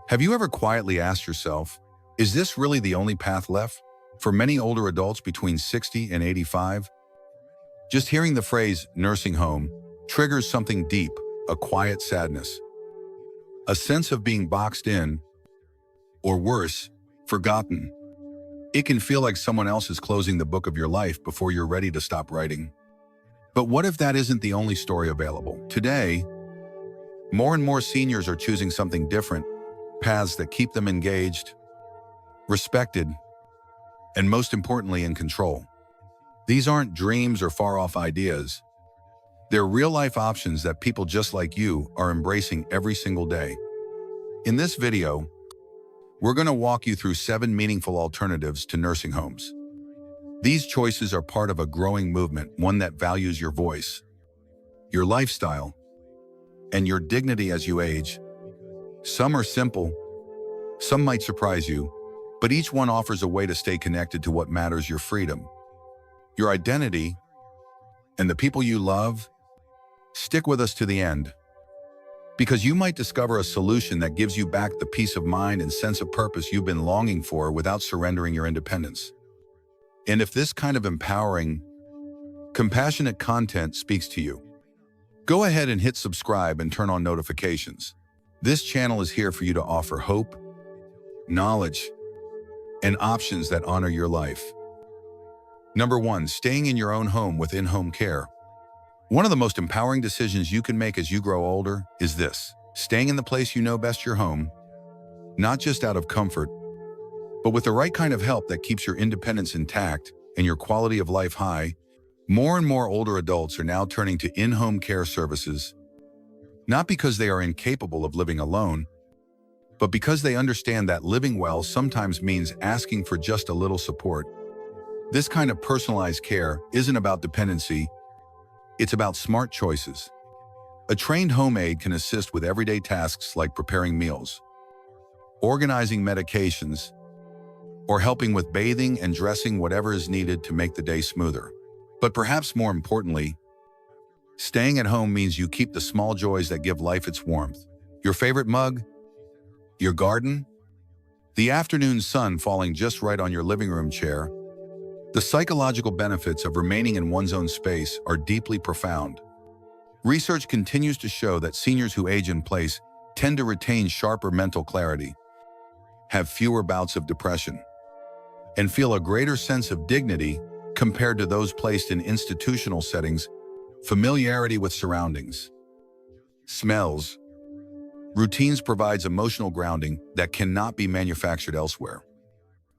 Have you ever quietly asked yourself, is this really the only path left? For many older adults between 60 and 85, just hearing the phrase nursing home triggers something deep, a quiet sadness, a sense of being boxed in, or worse, forgotten. It can feel like someone else is closing the book of your life before you're ready to stop writing. But what if that isn't the only story available? Today, more and more seniors are choosing something different, paths that keep them engaged, respected, and most importantly, in control. These aren't dreams or far-off ideas. They're real-life options that people just like you are embracing every single day. In this video, we're going to walk you through 7 meaningful alternatives to nursing homes. These choices are part of a growing movement, one that values your voice, your lifestyle, and your dignity as you age. Some are simple, some might surprise you, but each one offers a way to stay connected to what matters: your freedom, your identity, and the people you love. Stick with us to the end, because you might discover a solution that gives you back the peace of mind and sense of purpose you've been longing for without surrendering your independence. And if this kind of empowering, compassionate content speaks to you, go ahead and hit subscribe and turn on notifications. This channel is here for you to offer hope, knowledge, and options that honor your life. Number 1, staying in your own home with in-home care. One of the most empowering decisions you can make as you grow older is this: staying in the place you know best, your home, not just out of comfort, but with the right kind of help that keeps your independence intact and your quality of life high. More and more older adults are now turning to in-home care services, not because they are incapable of living alone, but because they understand that living well sometimes means asking for just a little support. This kind of personalized care isn't about dependency, it's about smart choices. A trained home aide can assist with everyday tasks like preparing meals, organizing medications, or helping with bathing and dressing, whatever is needed to make the day smoother. But perhaps more importantly, staying at home means you keep the small joys that give life its warmth. Your favorite mug, your garden, the afternoon sun falling just right on your living room chair. The psychological benefits of remaining in one's own space are deeply profound. Research continues to show that seniors who age in place tend to retain sharper mental clarity, have fewer bouts of depression, and feel a greater sense of dignity compared to those placed in institutional settings. Familiarity with surroundings, smells, routines provides emotional grounding that cannot be manufactured elsewhere.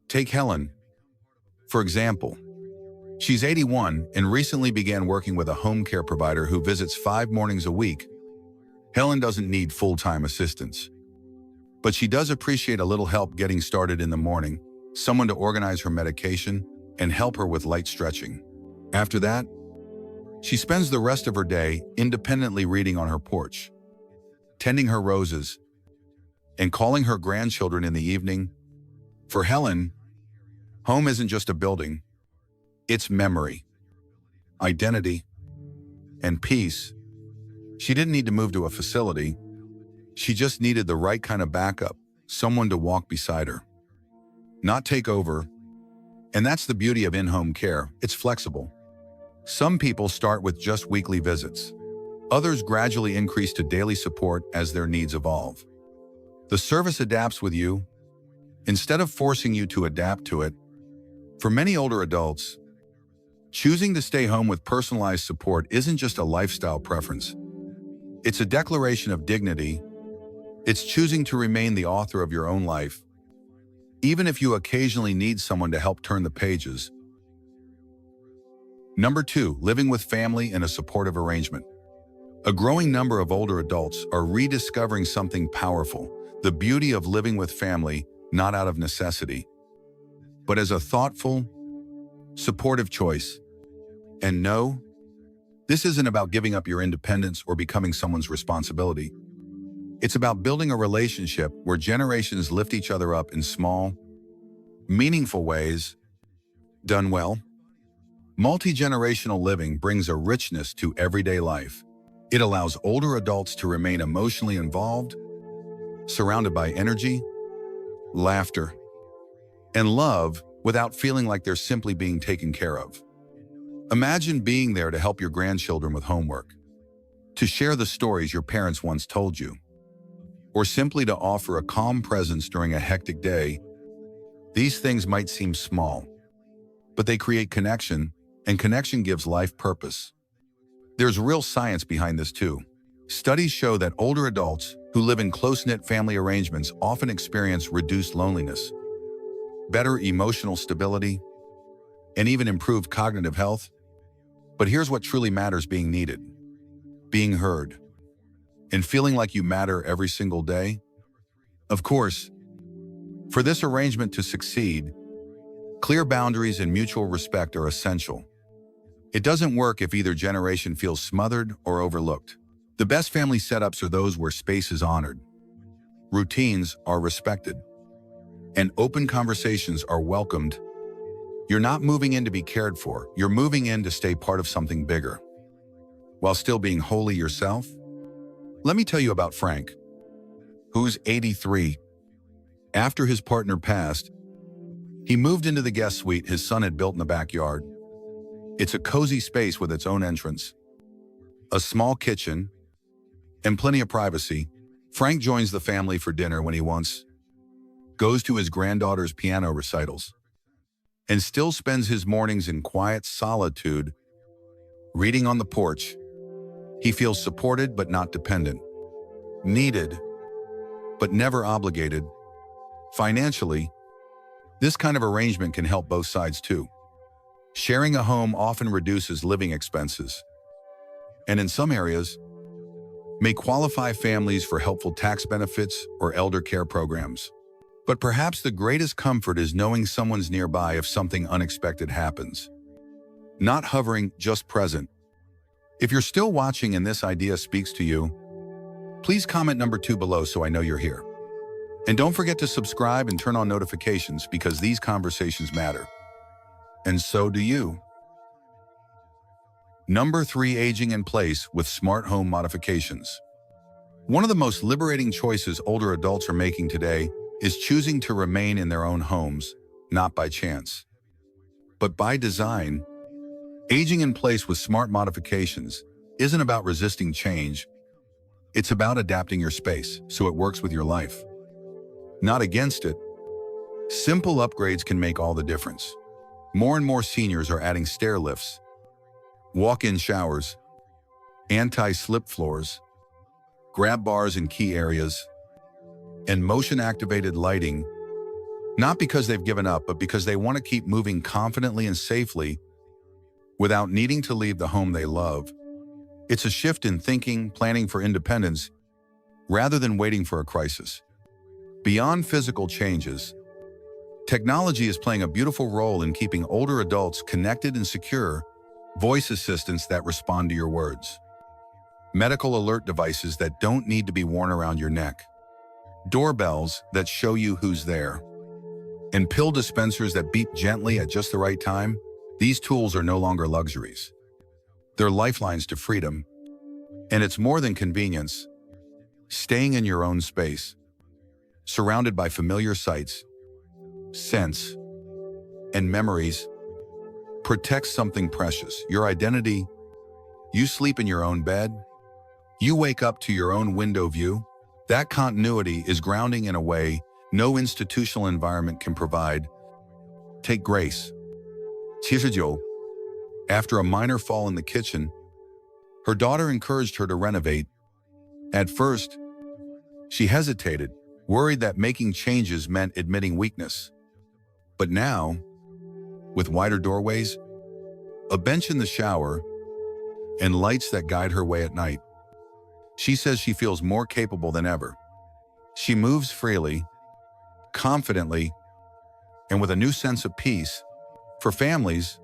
Take Helen, for example. She's 81 and recently began working with a home care provider who visits 5 mornings a week. Helen doesn't need full-time assistance, but she does appreciate a little help getting started in the morning, someone to organize her medication and help her with light stretching. After that, she spends the rest of her day independently reading on her porch, tending her roses, and calling her grandchildren in the evening. For Helen, home isn't just a building, it's memory, identity, and peace. She didn't need to move to a facility. She just needed the right kind of backup, someone to walk beside her, not take over. And that's the beauty of in-home care. It's flexible. Some people start with just weekly visits. Others gradually increase to daily support as their needs evolve. The service adapts with you, instead of forcing you to adapt to it. For many older adults, choosing to stay home with personalized support isn't just a lifestyle preference. It's a declaration of dignity. It's choosing to remain the author of your own life, even if you occasionally need someone to help turn the pages. Number 2, living with family in a supportive arrangement. A growing number of older adults are rediscovering something powerful: the beauty of living with family, not out of necessity, but as a thoughtful, supportive choice. And no, this isn't about giving up your independence or becoming someone's responsibility. It's about building a relationship where generations lift each other up in small, meaningful ways. Done well, multi-generational living brings a richness to everyday life. It allows older adults to remain emotionally involved, surrounded by energy, laughter, and love without feeling like they're simply being taken care of. Imagine being there to help your grandchildren with homework, to share the stories your parents once told you, or simply to offer a calm presence during a hectic day. These things might seem small, but they create connection, and connection gives life purpose. There's real science behind this too. Studies show that older adults who live in close-knit family arrangements often experience reduced loneliness, better emotional stability, and even improved cognitive health. But here's what truly matters: being needed, being heard, and feeling like you matter every single day. Of course, for this arrangement to succeed, clear boundaries and mutual respect are essential. It doesn't work if either generation feels smothered or overlooked. The best family setups are those where space is honored, routines are respected, and open conversations are welcomed. You're not moving in to be cared for, you're moving in to stay part of something bigger, while still being wholly yourself. Let me tell you about Frank, who's 83. After his partner passed, he moved into the guest suite his son had built in the backyard. It's a cozy space with its own entrance, a small kitchen, and plenty of privacy. Frank joins the family for dinner when he wants, goes to his granddaughter's piano recitals, and still spends his mornings in quiet solitude, reading on the porch. He feels supported but not dependent, needed but never obligated. Financially, this kind of arrangement can help both sides too. Sharing a home often reduces living expenses, and in some areas, may qualify families for helpful tax benefits or elder care programs. But perhaps the greatest comfort is knowing someone's nearby if something unexpected happens. Not hovering, just present. If you're still watching and this idea speaks to you, please comment number 2 below so I know you're here. And don't forget to subscribe and turn on notifications because these conversations matter. And so do you. Number 3, aging in place with smart home modifications. One of the most liberating choices older adults are making today is choosing to remain in their own homes, not by chance, but by design. Aging in place with smart modifications isn't about resisting change. It's about adapting your space so it works with your life, not against it. Simple upgrades can make all the difference. More and more seniors are adding stair lifts, walk-in showers, anti-slip floors, grab bars in key areas, and motion-activated lighting, not because they've given up, but because they want to keep moving confidently and safely without needing to leave the home they love. It's a shift in thinking, planning for independence, rather than waiting for a crisis. Beyond physical changes, technology is playing a beautiful role in keeping older adults connected and secure. Voice assistants that respond to your words, medical alert devices that don't need to be worn around your neck, doorbells that show you who's there, and pill dispensers that beep gently at just the right time. These tools are no longer luxuries. They're lifelines to freedom. And it's more than convenience. Staying in your own space, surrounded by familiar sights, scents, and memories, protects something precious, your identity. You sleep in your own bed. You wake up to your own window view. That continuity is grounding in a way no institutional environment can provide. Take Grace. After a minor fall in the kitchen, her daughter encouraged her to renovate. At first, she hesitated, worried that making changes meant admitting weakness. But now, with wider doorways, a bench in the shower, and lights that guide her way at night, she says she feels more capable than ever. She moves freely, confidently, and with a new sense of peace. For families,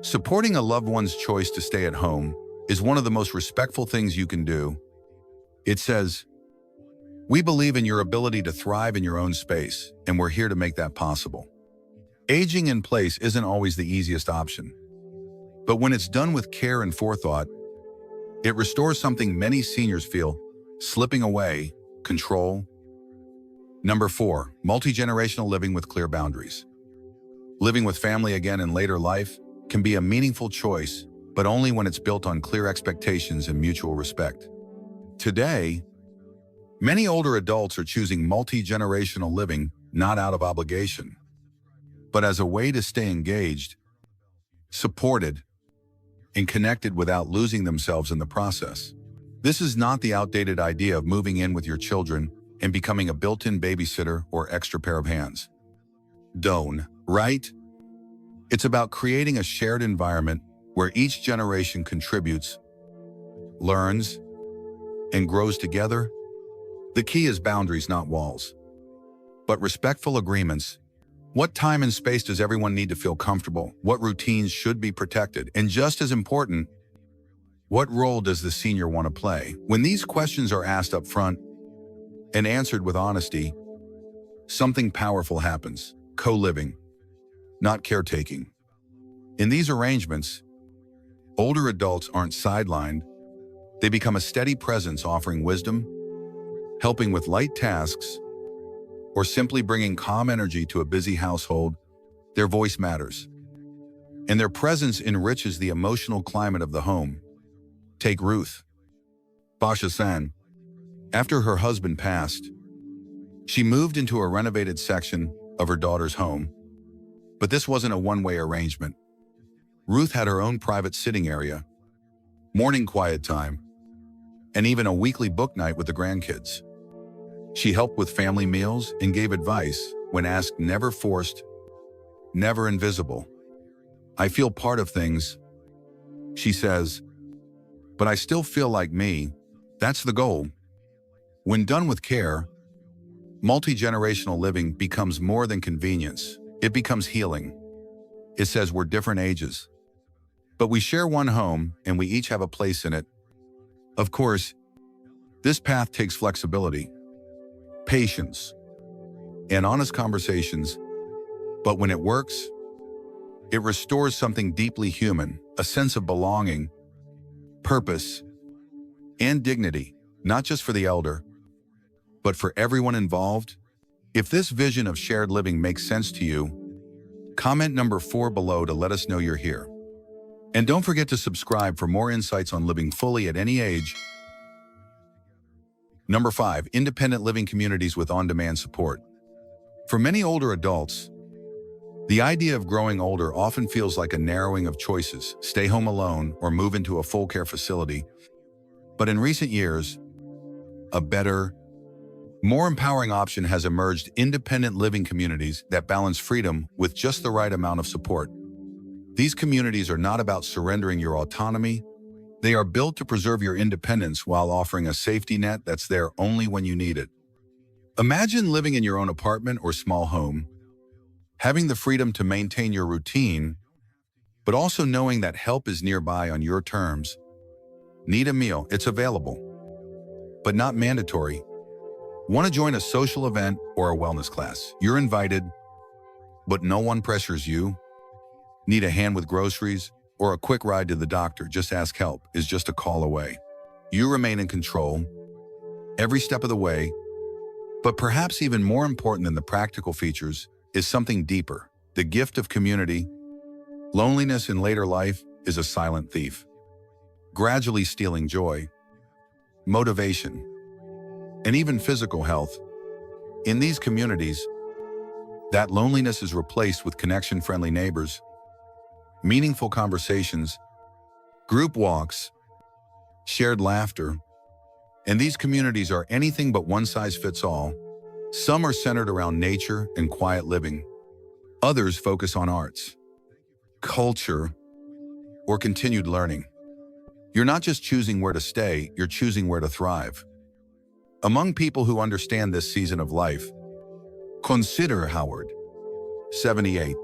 supporting a loved one's choice to stay at home is one of the most respectful things you can do. It says, "We believe in your ability to thrive in your own space, and we're here to make that possible." Aging in place isn't always the easiest option, but when it's done with care and forethought, it restores something many seniors feel: slipping away, control, Number 4, multi-generational living with clear boundaries. Living with family again in later life can be a meaningful choice, but only when it's built on clear expectations and mutual respect. Today, many older adults are choosing multi-generational living not out of obligation, but as a way to stay engaged, supported, and connected without losing themselves in the process. This is not the outdated idea of moving in with your children and becoming a built-in babysitter or extra pair of hands. Don't, right? It's about creating a shared environment where each generation contributes, learns, and grows together. The key is boundaries, not walls, but respectful agreements. What time and space does everyone need to feel comfortable? What routines should be protected? And just as important, what role does the senior want to play? When these questions are asked up front and answered with honesty, something powerful happens. Co-living, not caretaking. In these arrangements, older adults aren't sidelined. They become a steady presence offering wisdom, helping with light tasks, or simply bringing calm energy to a busy household. Their voice matters, and their presence enriches the emotional climate of the home. Take Ruth. Basha-san. After her husband passed, she moved into a renovated section of her daughter's home. But this wasn't a one-way arrangement. Ruth had her own private sitting area, morning quiet time, and even a weekly book night with the grandkids. She helped with family meals and gave advice when asked, never forced, never invisible. I feel part of things, she says, but I still feel like me. That's the goal. When done with care, multi-generational living becomes more than convenience. It becomes healing. It says we're different ages, but we share one home and we each have a place in it. Of course, this path takes flexibility, patience, and honest conversations, but when it works, it restores something deeply human, a sense of belonging, purpose, and dignity, not just for the elder, but for everyone involved. If this vision of shared living makes sense to you, comment number 4 below to let us know you're here. And don't forget to subscribe for more insights on living fully at any age. Number 5, independent living communities with on-demand support. For many older adults, the idea of growing older often feels like a narrowing of choices: stay home alone or move into a full care facility. But in recent years, a better, more empowering option has emerged: independent living communities that balance freedom with just the right amount of support. These communities are not about surrendering your autonomy. They are built to preserve your independence while offering a safety net that's there only when you need it. Imagine living in your own apartment or small home, having the freedom to maintain your routine, but also knowing that help is nearby on your terms. Need a meal? It's available, but not mandatory. Want to join a social event or a wellness class? You're invited, but no one pressures you. Need a hand with groceries or a quick ride to the doctor? Just ask. Help is just a call away. You remain in control every step of the way. But perhaps even more important than the practical features is something deeper: the gift of community. Loneliness in later life is a silent thief, gradually stealing joy, motivation, and even physical health. In these communities, that loneliness is replaced with connection-friendly neighbors, meaningful conversations, group walks, shared laughter. And these communities are anything but one size fits all. Some are centered around nature and quiet living. Others focus on arts, culture, or continued learning. You're not just choosing where to stay, you're choosing where to thrive. Among people who understand this season of life, consider Howard, 78.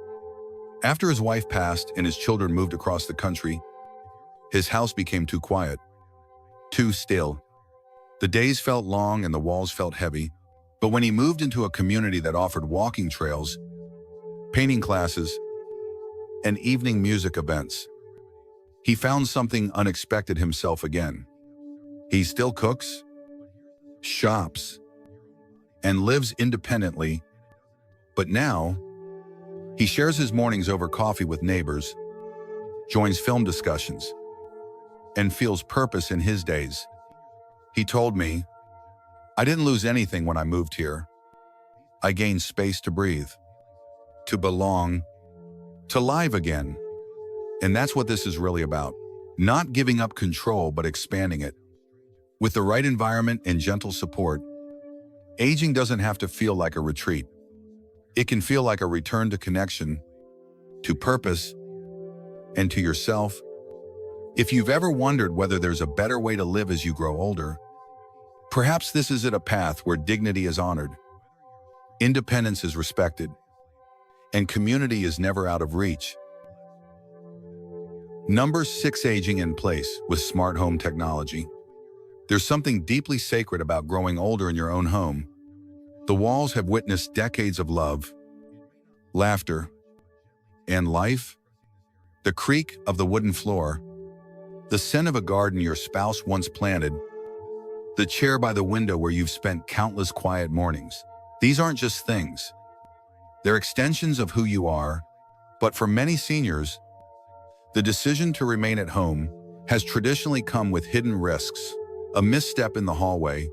After his wife passed and his children moved across the country, his house became too quiet, too still. The days felt long and the walls felt heavy. But when he moved into a community that offered walking trails, painting classes, and evening music events, he found something unexpected himself again. He still cooks, shops, and lives independently, but now he shares his mornings over coffee with neighbors, joins film discussions, and feels purpose in his days. He told me, "I didn't lose anything when I moved here. I gained space to breathe, to belong, to live again." And that's what this is really about. Not giving up control, but expanding it. With the right environment and gentle support, aging doesn't have to feel like a retreat. It can feel like a return to connection, to purpose, and to yourself. If you've ever wondered whether there's a better way to live as you grow older, perhaps this is a path where dignity is honored, independence is respected, and community is never out of reach. Number 6, aging in place with smart home technology. There's something deeply sacred about growing older in your own home. The walls have witnessed decades of love, laughter, and life. The creak of the wooden floor, the scent of a garden your spouse once planted, the chair by the window where you've spent countless quiet mornings. These aren't just things. They're extensions of who you are. But for many seniors, the decision to remain at home has traditionally come with hidden risks. A misstep in the hallway,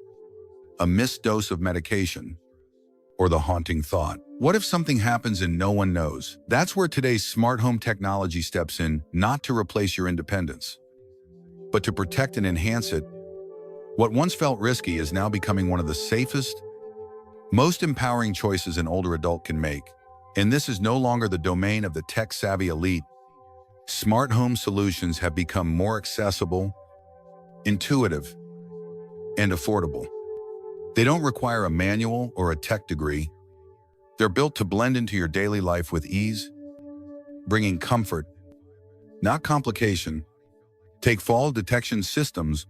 a missed dose of medication, or the haunting thought, what if something happens and no one knows? That's where today's smart home technology steps in, not to replace your independence, but to protect and enhance it. What once felt risky is now becoming one of the safest, most empowering choices an older adult can make. And this is no longer the domain of the tech-savvy elite. Smart home solutions have become more accessible, intuitive, and affordable. They don't require a manual or a tech degree. They're built to blend into your daily life with ease, bringing comfort, not complication. Take fall detection systems,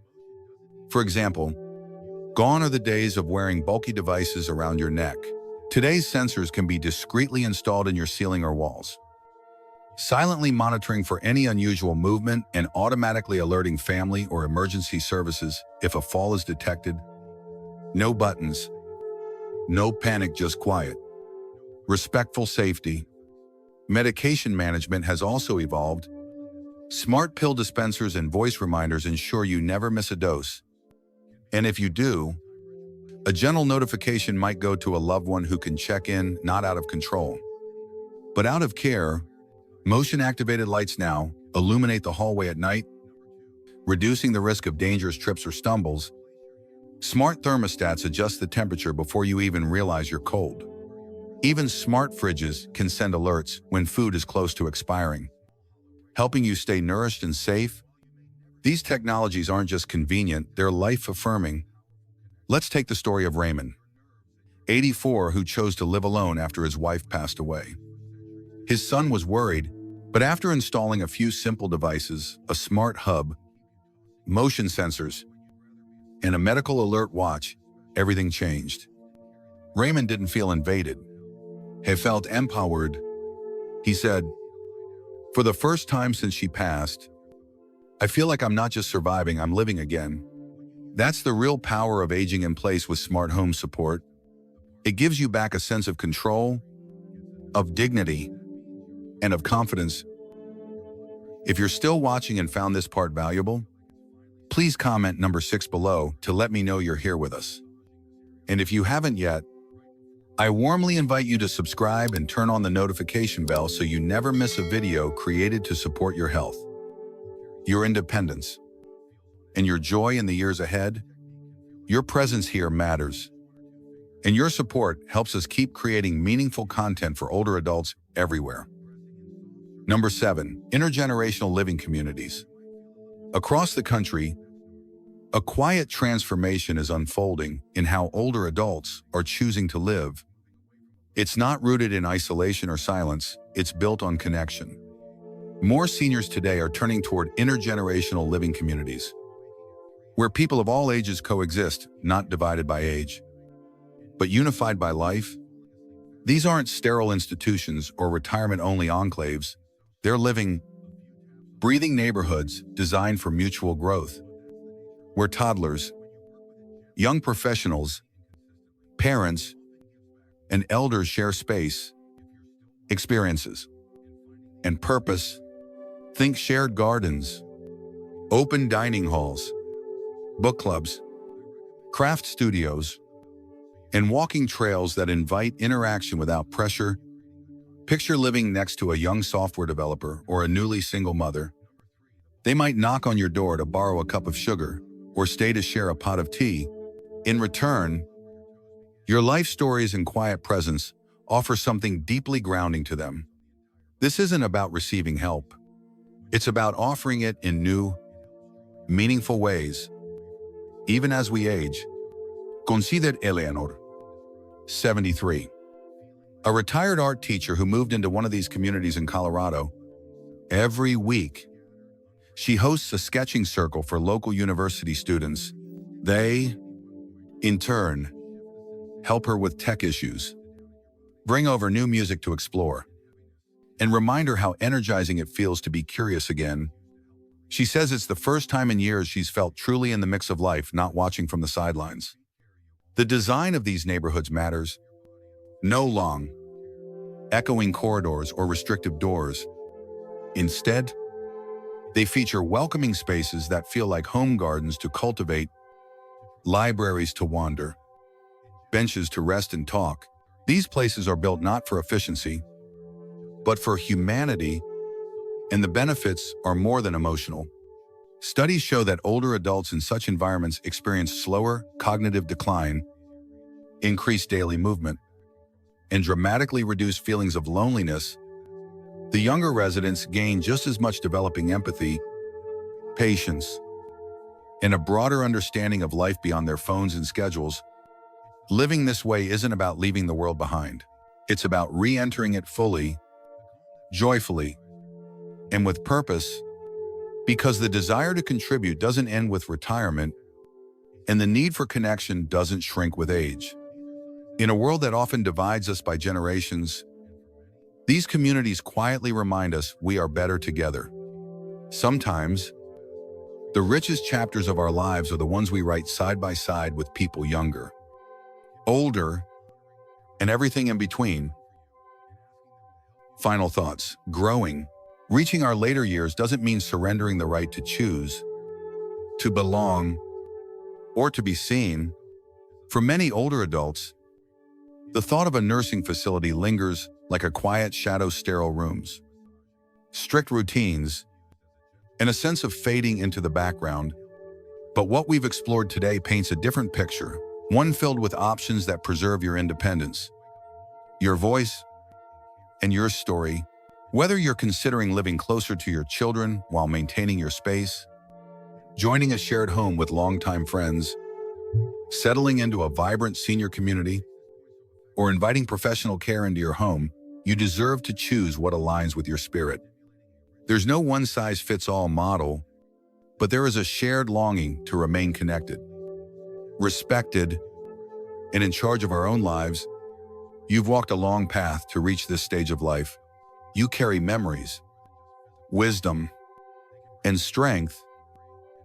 for example. Gone are the days of wearing bulky devices around your neck. Today's sensors can be discreetly installed in your ceiling or walls, silently monitoring for any unusual movement and automatically alerting family or emergency services if a fall is detected. No buttons, no panic, just quiet. Respectful safety. Medication management has also evolved. Smart pill dispensers and voice reminders ensure you never miss a dose. And if you do, a gentle notification might go to a loved one who can check in, not out of control, but out of care. Motion-activated lights now illuminate the hallway at night, reducing the risk of dangerous trips or stumbles. Smart thermostats adjust the temperature before you even realize you're cold. Even smart fridges can send alerts when food is close to expiring, helping you stay nourished and safe. These technologies aren't just convenient, they're life-affirming. Let's take the story of Raymond, 84, who chose to live alone after his wife passed away. His son was worried, but after installing a few simple devices, a smart hub, motion sensors, and a medical alert watch, everything changed. Raymond didn't feel invaded. He felt empowered. He said, "For the first time since she passed, I feel like I'm not just surviving, I'm living again." That's the real power of aging in place with smart home support. It gives you back a sense of control, of dignity, and of confidence. If you're still watching and found this part valuable, please comment number 6 below to let me know you're here with us. And if you haven't yet, I warmly invite you to subscribe and turn on the notification bell so you never miss a video created to support your health, your independence, and your joy in the years ahead. Your presence here matters, and your support helps us keep creating meaningful content for older adults everywhere. Number 7, intergenerational living communities. Across the country, a quiet transformation is unfolding in how older adults are choosing to live. It's not rooted in isolation or silence, it's built on connection. More seniors today are turning toward intergenerational living communities, where people of all ages coexist, not divided by age, but unified by life. These aren't sterile institutions or retirement-only enclaves. They're living, breathing neighborhoods designed for mutual growth, where toddlers, young professionals, Parents and elders share space, experiences, and purpose. Think shared gardens, open dining halls, book clubs, craft studios, and walking trails that invite interaction without pressure. Picture living next to a young software developer or a newly single mother. They might knock on your door to borrow a cup of sugar or stay to share a pot of tea. In return, your life stories and quiet presence offer something deeply grounding to them. This isn't about receiving help. It's about offering it in new, meaningful ways. Even as we age, consider Eleanor, 73, a retired art teacher who moved into one of these communities in Colorado. Every week, she hosts a sketching circle for local university students. They, in turn, help her with tech issues, bring over new music to explore, and remind her how energizing it feels to be curious again. She says it's the first time in years she's felt truly in the mix of life, not watching from the sidelines. The design of these neighborhoods matters. No long, echoing corridors or restrictive doors. Instead, they feature welcoming spaces that feel like home gardens to cultivate, libraries to wander, benches to rest and talk. These places are built not for efficiency, but for humanity, and the benefits are more than emotional. Studies show that older adults in such environments experience slower cognitive decline, increased daily movement, and dramatically reduced feelings of loneliness. The younger residents gain just as much, developing empathy, patience, and a broader understanding of life beyond their phones and schedules. Living this way isn't about leaving the world behind. It's about re-entering it fully, joyfully, and with purpose, because the desire to contribute doesn't end with retirement, and the need for connection doesn't shrink with age. In a world that often divides us by generations, these communities quietly remind us we are better together. Sometimes, the richest chapters of our lives are the ones we write side by side with people younger, older, and everything in between. Final thoughts. Growing. Reaching our later years doesn't mean surrendering the right to choose, to belong, or to be seen. For many older adults, the thought of a nursing facility lingers like a quiet shadow, sterile rooms, strict routines, and a sense of fading into the background. But what we've explored today paints a different picture, one filled with options that preserve your independence, your voice, and your story. Whether you're considering living closer to your children while maintaining your space, joining a shared home with longtime friends, settling into a vibrant senior community, or inviting professional care into your home, you deserve to choose what aligns with your spirit. There's no one-size-fits-all model, but there is a shared longing to remain connected, respected, and in charge of our own lives. You've walked a long path to reach this stage of life. You carry memories, wisdom, and strength.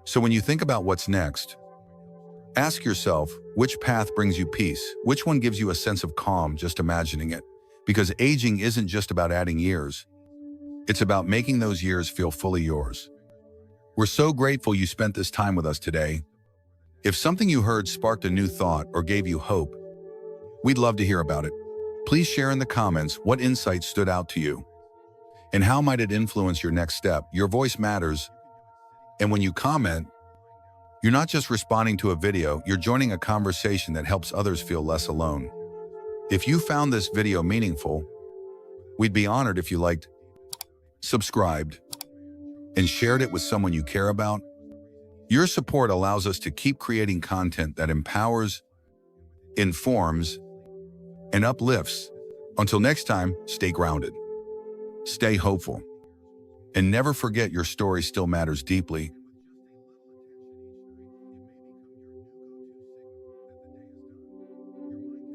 So when you think about what's next, ask yourself, which path brings you peace? Which one gives you a sense of calm just imagining it? Because aging isn't just about adding years. It's about making those years feel fully yours. We're so grateful you spent this time with us today. If something you heard sparked a new thought or gave you hope, we'd love to hear about it. Please share in the comments what insights stood out to you, and how might it influence your next step. Your voice matters, and when you comment, you're not just responding to a video, you're joining a conversation that helps others feel less alone. If you found this video meaningful, we'd be honored if you liked, subscribed, and shared it with someone you care about. Your support allows us to keep creating content that empowers, informs, and uplifts. Until next time, stay grounded, stay hopeful, and never forget your story still matters deeply.